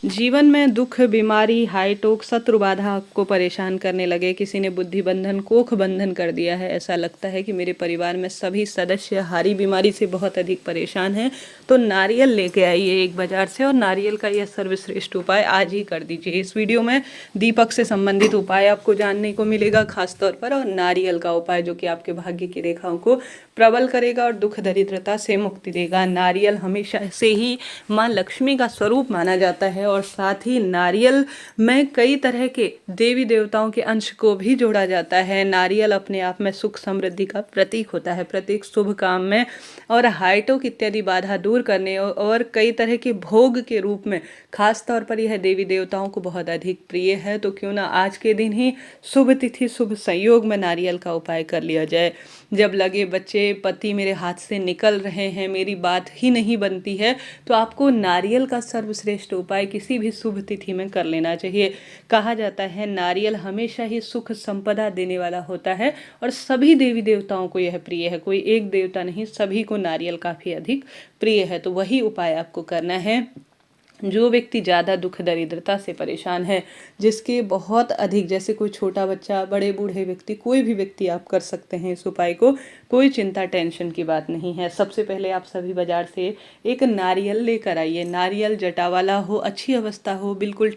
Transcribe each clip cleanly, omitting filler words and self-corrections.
जीवन में दुख, बीमारी, हाई टोक, शत्रु बाधा आपको परेशान करने लगे, किसी ने बुद्धि बंधन, कोख बंधन कर दिया है, ऐसा लगता है कि मेरे परिवार में सभी सदस्य हारी बीमारी से बहुत अधिक परेशान हैं, तो नारियल लेके आइए एक बाजार से और नारियल का यह सर्वश्रेष्ठ उपाय आज ही कर दीजिए। इस वीडियो में दीपक से संबंधित उपाय आपको जानने को मिलेगा खासतौर पर, और नारियल का उपाय जो कि आपके भाग्य की रेखाओं को प्रबल करेगा और दुख दरिद्रता से मुक्ति देगा। नारियल हमेशा से ही माँ लक्ष्मी का स्वरूप माना जाता है और साथ ही नारियल में कई तरह के देवी देवताओं के अंश को भी जोड़ा जाता है। नारियल अपने आप में सुख समृद्धि का प्रतीक होता है, प्रत्येक शुभ काम में और हाइटोक इत्यादि बाधा दूर करने और कई तरह के भोग के रूप में खास तौर पर यह देवी देवताओं को बहुत अधिक प्रिय है। तो क्यों ना आज के दिन ही शुभ तिथि शुभ संयोग में नारियल का उपाय कर लिया जाए। जब लगे बच्चे पति मेरे हाथ से निकल रहे हैं, मेरी बात ही नहीं बनती है, तो आपको नारियल का सर्वश्रेष्ठ उपाय किसी भी शुभ तिथि में कर लेना चाहिए। कहा जाता है नारियल हमेशा ही सुख संपदा देने वाला होता है और सभी देवी देवताओं को यह प्रिय है, कोई एक देवता नहीं, सभी को नारियल काफ़ी अधिक प्रिय है। तो वही उपाय आपको करना है। जो व्यक्ति ज़्यादा दुख दरिद्रता से परेशान है, जिसके बहुत अधिक, जैसे कोई छोटा बच्चा, बड़े बूढ़े व्यक्ति, कोई भी व्यक्ति आप कर सकते हैं इस उपाय को, कोई चिंता टेंशन की बात नहीं है। सबसे पहले आप सभी बाजार से एक नारियल लेकर आइए। नारियल जटा वाला हो, अच्छी अवस्था हो, बिल्कुल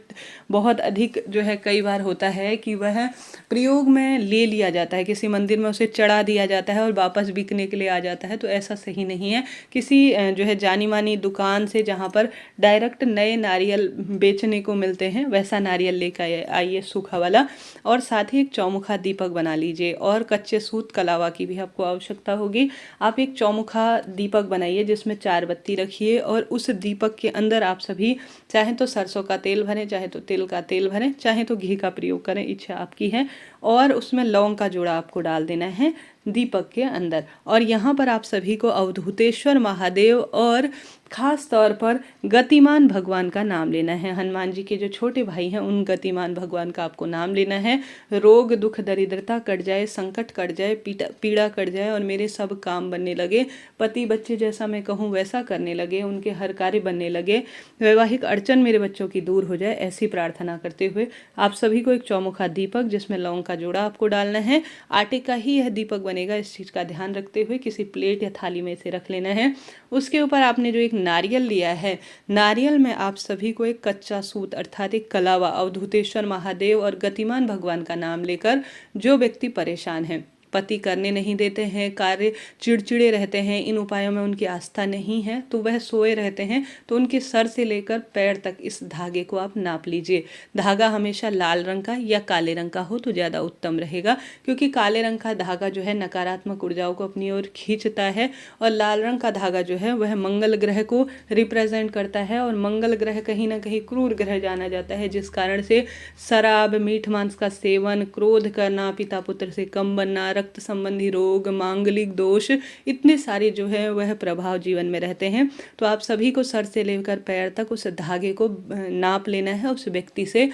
बहुत अधिक जो है कई बार होता है कि वह प्रयोग में ले लिया जाता है, किसी मंदिर में उसे चढ़ा दिया जाता है और वापस बिकने के लिए आ जाता है, तो ऐसा सही नहीं है। किसी जो है जानी मानी दुकान से जहाँ पर डायरेक्ट नए नारियल बेचने को मिलते हैं, वैसा नारियल लेकर आइए सूखा वाला, और साथ ही एक चौमुखा दीपक बना लीजिए और कच्चे सूत कलावा की भी आपको आवश्यकता होगी। आप एक चौमुखा दीपक बनाइए जिसमें 4 बत्ती रखिए और उस दीपक के अंदर आप सभी चाहे तो सरसों का तेल भरें, चाहे तो तिल का तेल भरें, चाहे तो घी का प्रयोग करें, इच्छा आपकी है। और उसमें लौंग का जोड़ा आपको डाल देना है दीपक के अंदर। और यहाँ पर आप सभी को अवधूतेश्वर महादेव और खास तौर पर गतिमान भगवान का नाम लेना है। हनुमान जी के जो छोटे भाई हैं उन गतिमान भगवान का आपको नाम लेना है। रोग दुख दरिद्रता कट जाए, संकट कट जाए, पीड़ा कट जाए और मेरे सब काम बनने लगे, पति बच्चे जैसा मैं कहूँ वैसा करने लगे, उनके हर कार्य बनने लगे, वैवाहिक अड़चन मेरे बच्चों की दूर हो जाए, ऐसी प्रार्थना करते हुए आप सभी को एक चौमुखा दीपक जिसमें लौंग का जोड़ा आपको डालना है। आटे का ही यह दीपक बनेगा, इस चीज़ का ध्यान रखते हुए किसी प्लेट या थाली में इसे रख लेना है। उसके ऊपर आपने जो एक नारियल लिया है, नारियल में आप सभी को एक कच्चा सूत अर्थात एक कलावा, अवधूतेश्वर महादेव और गतिमान भगवान का नाम लेकर, जो व्यक्ति परेशान है, पति करने नहीं देते हैं, कार्य चिड़चिड़े रहते हैं, इन उपायों में उनकी आस्था नहीं है, तो वह सोए रहते हैं, तो उनके सर से लेकर पैर तक इस धागे को आप नाप लीजिए। धागा हमेशा लाल रंग का या काले रंग का हो तो ज़्यादा उत्तम रहेगा, क्योंकि काले रंग का धागा जो है नकारात्मक ऊर्जाओं को अपनी ओर खींचता है और लाल रंग का धागा जो है वह मंगल ग्रह को रिप्रेजेंट करता है, और मंगल ग्रह कहीं ना कहीं क्रूर ग्रह जाना जाता है, जिस कारण से शराब, मीठ मांस का सेवन, क्रोध करना, पिता पुत्र से कम बनना, रक्त संबंधी रोग, मांगलिक दोष, इतने सारे जो है वह प्रभाव जीवन में रहते हैं। तो आप सभी को सर से लेकर पैर तक उस धागे को नाप लेना है उस व्यक्ति से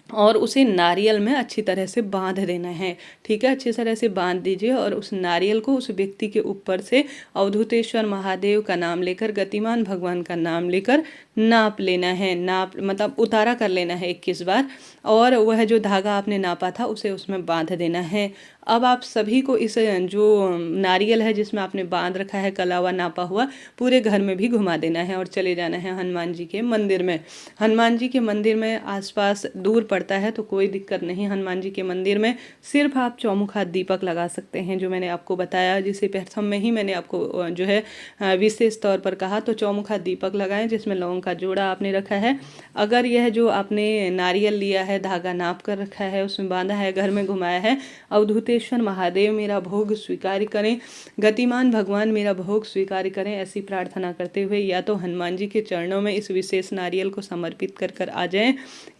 और उसे नारियल में अच्छी तरह से बांध देना है। ठीक है, अच्छी तरह से बांध दीजिए और उस नारियल को उस व्यक्ति के ऊपर से अवधूतेश्वर महादेव का नाम लेकर, गतिमान भगवान का नाम लेकर नाप लेना है। नाप मतलब उतारा कर लेना है 21 बार, और वह जो धागा आपने नापा था उसे उसमें बांध देना है। अब आप सभी को इस जो नारियल है जिसमें आपने बांध रखा है कलावा नापा हुआ, पूरे घर में भी घुमा देना है और चले जाना है हनुमान जी के मंदिर में। हनुमान जी के मंदिर में आसपास दूर पड़ता है तो कोई दिक्कत नहीं, हनुमान जी के मंदिर में सिर्फ आप चौमुखा दीपक लगा सकते हैं, जो मैंने आपको बताया, जिसे प्रथम में ही मैंने आपको जो है विशेष तौर पर कहा। तो चौमुखा दीपक लगाएं जिसमें लौंग का जोड़ा आपने रखा है। अगर यह जो आपने नारियल लिया है, धागा नाप कर रखा है, उसमें बांधा है, घर में घुमाया है, अवधूतेश्वर महादेव मेरा भोग स्वीकार करें, गतिमान भगवान मेरा भोग स्वीकार करें, ऐसी प्रार्थना करते हुए या तो हनुमान जी के चरणों में इस विशेष नारियल को समर्पित कर कर आ जाएं,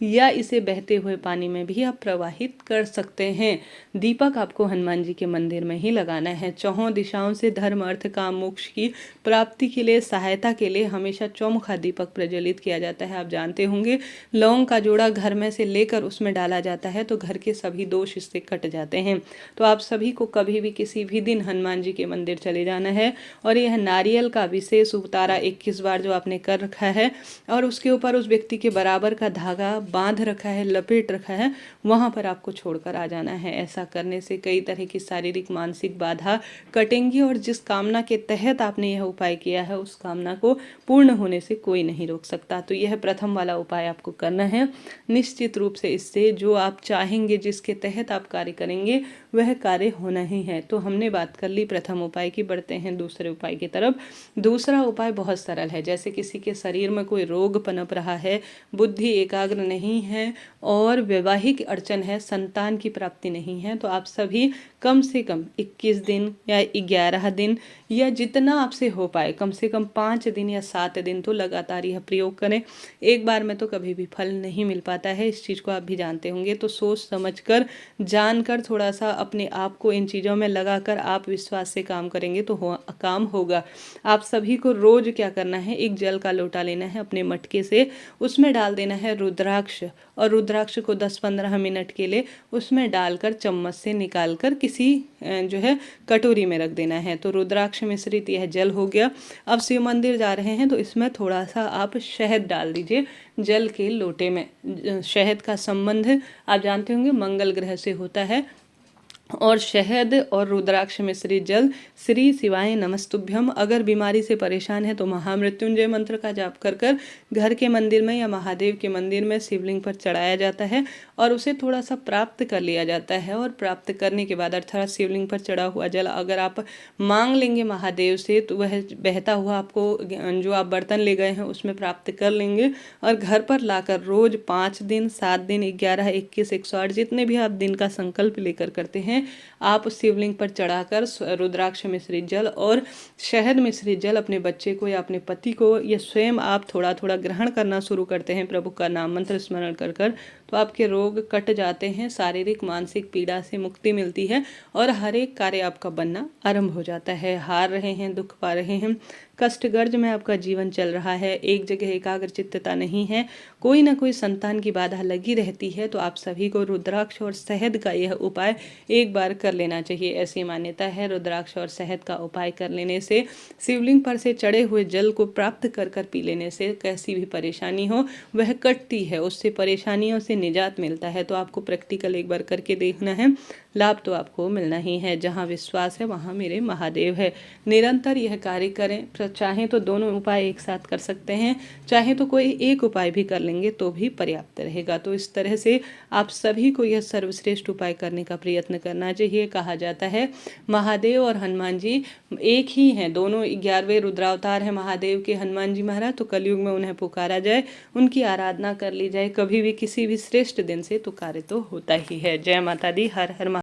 या इसे बहते हुए पानी में भी आप प्रवाहित कर सकते हैं। दीपक आपको हनुमान जी के मंदिर में ही लगाना है। चौहों दिशाओं से धर्म अर्थ काम मोक्ष की प्राप्ति के लिए, सहायता के लिए हमेशा चौमुखा दीपक प्रज्वलित किया जाता है। आप जानते होंगे लौंग का जोड़ा घर में से लेकर उसमें डाला जाता है तो घर के सभी दोष इससे कट जाते हैं। तो आप सभी को कभी भी किसी भी दिन हनुमान जी के मंदिर चले जाना है और यह नारियल का विशेष उतारा 21 बार जो आपने कर रखा है और उसके ऊपर उस व्यक्ति के बराबर का धागा बांध रखा है, लपेट रखा है, वहाँ पर आपको छोड़कर आ जाना है। ऐसा करने से कई तरह की शारीरिक मानसिक बाधा कटेंगी और जिस कामना के तहत आपने यह उपाय किया है उस कामना को पूर्ण होने से कोई नहीं रोक सकता। तो यह प्रथम वाला उपाय आपको करना है। निश्चित रूप से इससे जो आप चाहेंगे, जिसके तहत आप कार्य करेंगे, वह कार्य होना ही है। तो हमने बात कर ली प्रथम उपाय की, बढ़ते हैं दूसरे उपाय की तरफ। दूसरा उपाय बहुत सरल है। जैसे किसी के शरीर में कोई रोग पनप रहा है, बुद्धि एकाग्र नहीं है और वैवाहिक अड़चन है, संतान की प्राप्ति नहीं है, तो आप सभी कम से कम 21 दिन या 11 दिन या जितना आपसे हो पाए, कम से कम 5 दिन या 7 दिन तो लगातार यह प्रयोग करें। एक बार में तो कभी भी फल नहीं मिल पाता है, इस चीज़ को आप भी जानते होंगे। तो सोच समझकर, जानकर, थोड़ा सा अपने आप को इन चीज़ों में लगाकर आप विश्वास से काम करेंगे तो काम होगा। आप सभी को रोज क्या करना है, एक जल का लोटा लेना है अपने मटके से, उसमें डाल देना है रुद्राक्ष और रुद्राक्ष को 10-15 मिनट के लिए उसमें डालकर चम्मच से निकालकर किसी जो है कटोरी में रख देना है। तो रुद्राक्ष मिश्रित यह जल हो गया। अब शिव मंदिर जा रहे हैं तो इसमें थोड़ा सा आप शहद डाल दीजिए जल के लोटे में। शहद का संबंध आप जानते होंगे मंगल ग्रह से होता है और शहद और रुद्राक्ष मिश्रित जल श्री शिवाय नमस्तुभ्यम। अगर बीमारी से परेशान है तो महामृत्युंजय मंत्र का जाप कर कर घर के मंदिर में या महादेव के मंदिर में शिवलिंग पर चढ़ाया जाता है और उसे थोड़ा सा प्राप्त कर लिया जाता है। और प्राप्त करने के बाद अर्थात शिवलिंग पर चढ़ा हुआ जल अगर आप मांग लेंगे महादेव से तो वह बहता हुआ आपको जो आप बर्तन ले गए हैं उसमें प्राप्त कर लेंगे और घर पर लाकर रोज 5 दिन, 7 दिन, 11, 21, 108 जितने भी आप दिन का संकल्प लेकर करते हैं, आप शिवलिंग पर चढ़ाकर रुद्राक्ष मिश्रित जल और शहद मिश्रित जल अपने बच्चे को या अपने पति को या स्वयं आप थोड़ा थोड़ा ग्रहण करना शुरू करते हैं प्रभु का नाम मंत्र स्मरण कर कर, तो आपके रोग कट जाते हैं, शारीरिक मानसिक पीड़ा से मुक्ति मिलती है और हर एक कार्य आपका बनना आरंभ हो जाता है। हार रहे हैं, दुख पा रहे हैं, कष्टगर्ज में आपका जीवन चल रहा है, एक जगह एकाग्र चित्तता नहीं है, कोई ना कोई संतान की बाधा लगी रहती है, तो आप सभी को रुद्राक्ष और शहद का यह उपाय एक बार कर लेना चाहिए। ऐसी मान्यता है रुद्राक्ष और शहद का उपाय कर लेने से, शिवलिंग पर से चढ़े हुए जल को प्राप्त कर कर पी लेने से कैसी भी परेशानी हो वह कटती है, उससे परेशानियों से निजात मिलता है। तो आपको प्रैक्टिकल एक बार करके देखना है, लाभ तो आपको मिलना ही है। जहाँ विश्वास है वहाँ मेरे महादेव है। निरंतर यह कार्य करें, चाहे तो दोनों उपाय एक साथ कर सकते हैं, चाहे तो कोई एक उपाय भी कर लेंगे तो भी पर्याप्त रहेगा। तो इस तरह से आप सभी को यह सर्वश्रेष्ठ उपाय करने का प्रयत्न करना चाहिए। कहा जाता है महादेव और हनुमान जी एक ही हैं, दोनों 11वें रुद्रावतार हैं महादेव के हनुमान जी महाराज। तो कलयुग में उन्हें पुकारा जाए, उनकी आराधना कर ली जाए कभी भी किसी भी श्रेष्ठ दिन से, तो कार्य तो होता ही है। जय माता दी, हर हर